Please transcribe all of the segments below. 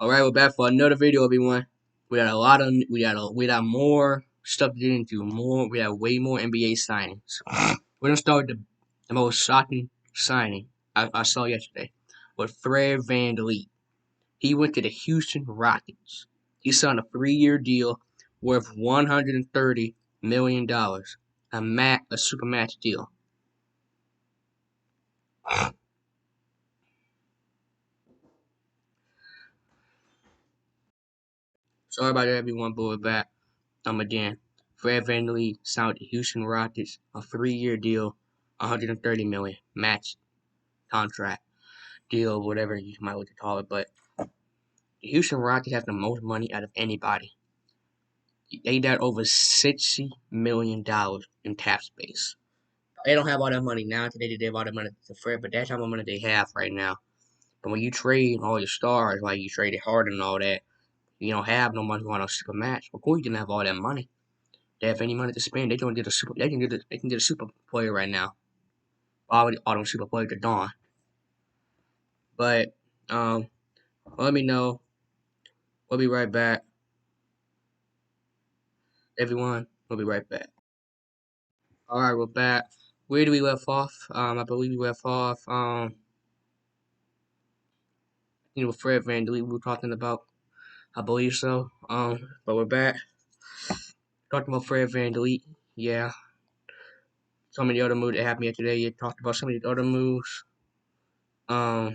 All right, we're back for another video, everyone. We got more stuff to get into. We have way more NBA signings. We're gonna start with the most shocking signing I saw yesterday with Fred VanVleet. He went to the Houston Rockets. He signed a 3-year deal worth $130 million, a super max deal. Sorry about that, everyone, but we're back. Again, Fred VanVleet signed with the Houston Rockets a 3-year deal, 130 million max contract deal, whatever you might want to call it. But the Houston Rockets have the most money out of anybody. They got over $60 million in cap space. They don't have all that money now. Today they have all that money to Fred, but that's how much money they have right now. But when you trade all your stars, like you traded Harde and all that, you don't have no money on a super match. Of course, you didn't have all that money. They have any money to spend, they can get a super. They can get a super player right now. All them super players are gone. But let me know. We'll be right back, everyone. We'll be right back. All right, we're back. Where do we left off? I believe we left off. With Fred VanVleet, we were talking about. I believe so. But we're back talking about Fred VanVleet. Yeah. Some of the other moves that happened yesterday. You talked about some of the other moves. All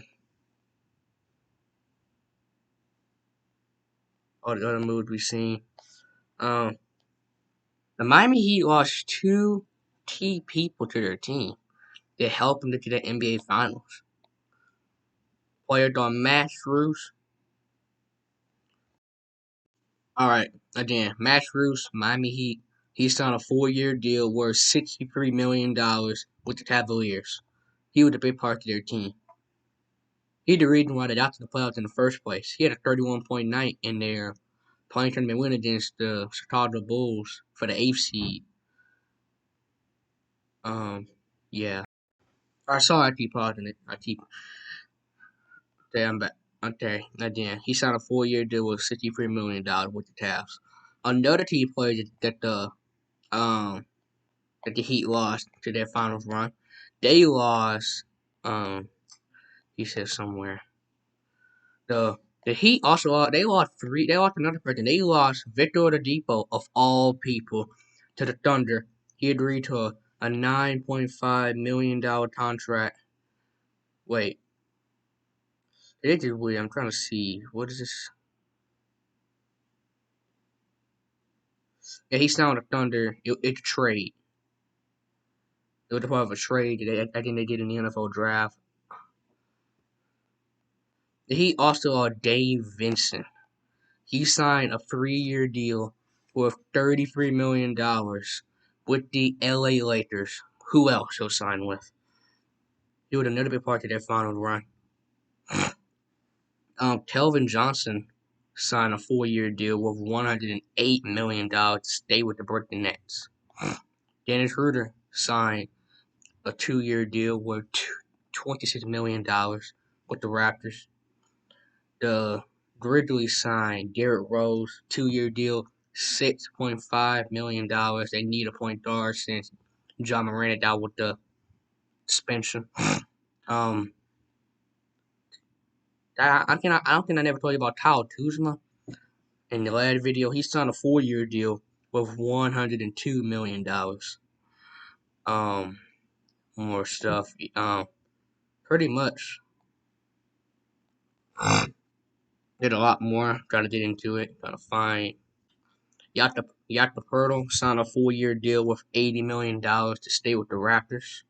the other moves we've seen. The Miami Heat lost two key people to their team that helped them get to the NBA Finals. Players on Max Roos. Alright, again, Max Roos, Miami Heat. He signed a 4-year deal worth $63 million with the Cavaliers. He was a big part of their team. He's the reason why they got to the playoffs in the first place. He had a 31-point night in their playing tournament win against the Chicago Bulls for the 8th seed. Yeah. I saw I keep pausing it. Okay, I'm back. Okay, again, he signed a 4-year deal with $63 million with the Cavs. Another key player that the Heat lost to their finals run. They lost. He said somewhere. The Heat also they lost three. They lost another person. They lost Victor Oladipo of all people to the Thunder. He agreed to a $9.5 million contract. Wait, it is weird. I'm trying to see what is this. Yeah, he signed with the Thunder. It's a trade. It was a part of a trade that I think they did in the NFL draft. The Heat also Dave Vincent. He signed a 3-year deal worth $33 million with the LA Lakers. Who else he'll sign with? He was another big part of their final run. Kelvin Johnson signed a 4-year deal worth $108 million to stay with the Brooklyn Nets. Dennis Schroeder signed a 2-year deal worth $26 million with the Raptors. The Grizzlies signed Derrick Rose, 2-year deal, $6.5 million. They need a point guard since John Morant out with the suspension. I don't think I never told you about Kyle Kuzma. In the last video, he signed a 4-year deal with $102 million. More stuff. Pretty much. Did a lot more. Trying to get into it. Trying to find. Yatta Pirtle signed a 4-year deal with $80 million to stay with the Raptors.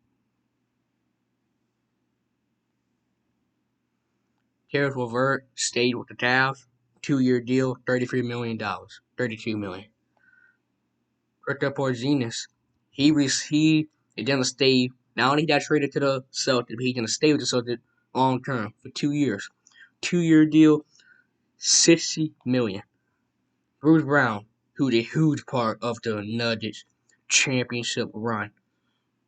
Karis LeVert stayed with the Cavs. 2-year deal, $33 million. $32 million. Kristaps Porzingis, he is gonna stay. Not only got traded to the Celtics, but he's gonna stay with the Celtics long term for 2 years. 2-year deal, $60 million. Bruce Brown, who's a huge part of the Nuggets championship run.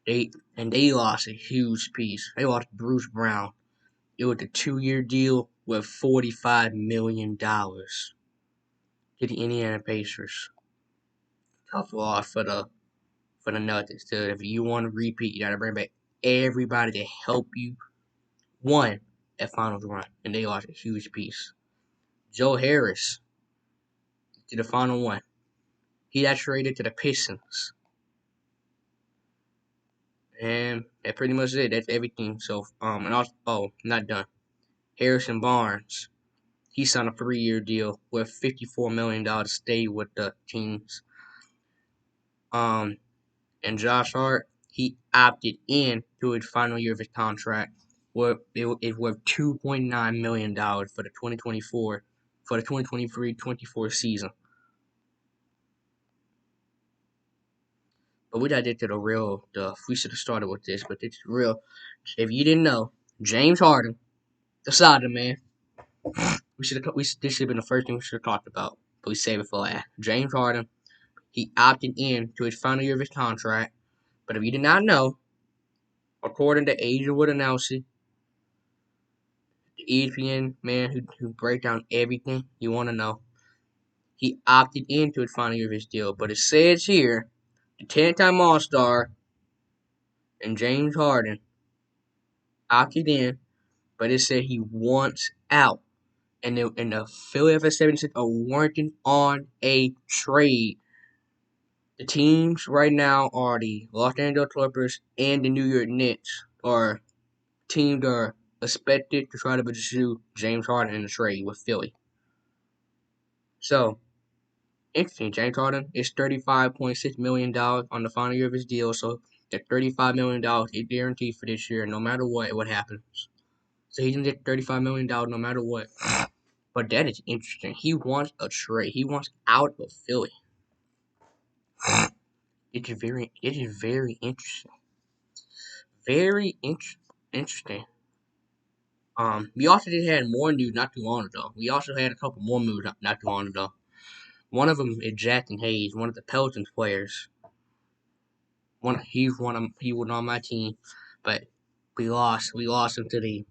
They lost a huge piece. They lost Bruce Brown. It was a 2-year deal, with $45 million to the Indiana Pacers. Tough loss for the Nuggets. So if you want to repeat, you gotta bring back everybody to help you win that finals run, and they lost a huge piece. Joe Harris to the final one. He got traded to the Pistons, and that pretty much it. That's everything. So and also not done. Harrison Barnes. He signed a 3-year deal with $54 million to stay with the teams. And Josh Hart, he opted in to his final year of his contract. It worth $2.9 million for the 2023-24 season. But we gotta get to the real stuff. We should have started with this, but it's real. If you didn't know, James Harden, the Sada man. This should have been the first thing we should have talked about, but we save it for last. James Harden, he opted in to his final year of his contract. But if you did not know, according to Asia would announce it, the ESPN man who break down everything you want to know, he opted into his final year of his deal. But it says here, the 10-time All-Star and James Harden opted in, but it said he wants out. And the Philadelphia 76ers are working on a trade. The teams right now are the Los Angeles Clippers and the New York Knicks, are teams that are expected to try to pursue James Harden in the trade with Philly. So, interesting. James Harden is $35.6 million on the final year of his deal, so that $35 million is guaranteed for this year, no matter what happens. So he's gonna get $35 million no matter what. But that is interesting. He wants a trade. He wants out of Philly. It is very interesting. Very interesting. We also did had more news not too long ago. We also had a couple more moves not too long ago. One of them is Jackson Hayes, one of the Pelicans players. He was on my team, but we lost. We lost him to the.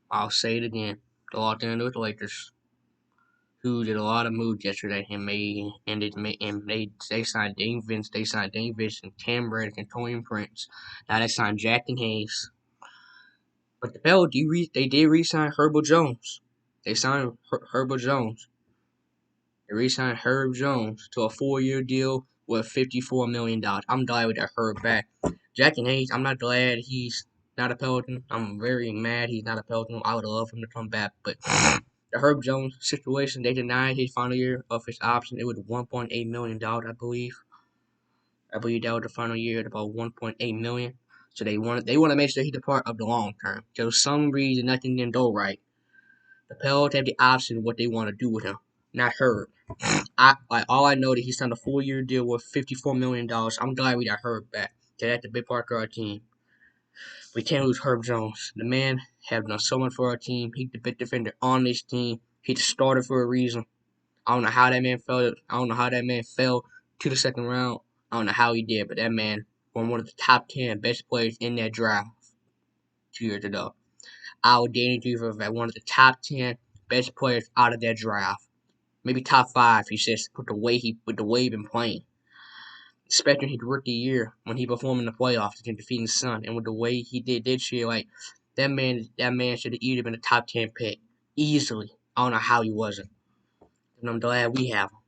I'll say it again. The Los Angeles Lakers, who did a lot of moves yesterday they signed Dane Vince, and Tam Reddick and Tony Prince. Now they signed Jackson Hayes. But the Pelicans, they did re-sign Herbert Jones. They signed Herbert Jones. They re-signed Herb Jones to a 4-year deal with $54 million. I'm glad with that Herb back. Jackson Hayes, I'm not glad he's not a Pelican. I'm very mad he's not a Pelican. I would love him to come back. But the Herb Jones situation, they denied his final year of his option. It was $1.8 million, I believe. I believe that was the final year at about $1.8 million. So they want to make sure he's a part of the long term. Because for some reason nothing didn't go right. The Pelicans have the option of what they want to do with him, not Herb. All I know that he signed a 4-year deal with $54 million. I'm glad we got Herb back. That's a big part of our team. We can't lose Herb Jones. The man has done so much for our team. He's the best defender on this team. He's the starter for a reason. I don't know how that man fell. I don't know how that man fell to the second round. I don't know how he did, but that man was one of the top 10 best players in that draft 2 years ago. I would guarantee you for one of the top 10 best players out of that draft. Maybe top 5. He says with the way he been playing. Especially his rookie year when he performed in the playoffs against the Phoenix Suns, and with the way he did this year, like that man should have either been a top 10 pick easily. I don't know how he wasn't, and I'm glad we have him.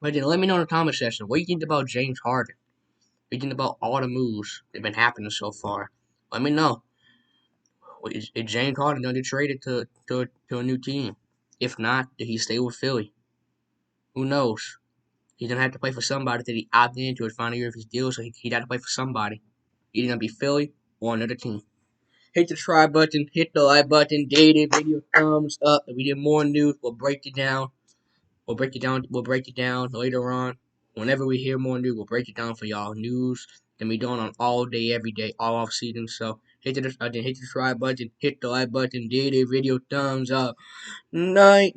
But then let me know in the comment section what you think about James Harden. What you think about all the moves that have been happening so far. Let me know. Is James Harden going to get traded to a new team? If not, did he stay with Philly? Who knows? He's gonna have to play for somebody that he opted into his final year of his deal, so he'd have to play for somebody. Either gonna be Philly or another team. Hit the try button, hit the like button, dated video thumbs up. If we get more news, we'll break it down. We'll break it down later on. Whenever we hear more news, we'll break it down for y'all. News can be done on all day, every day, all off season. So hit the try button, hit the like button, dated video thumbs up. Night.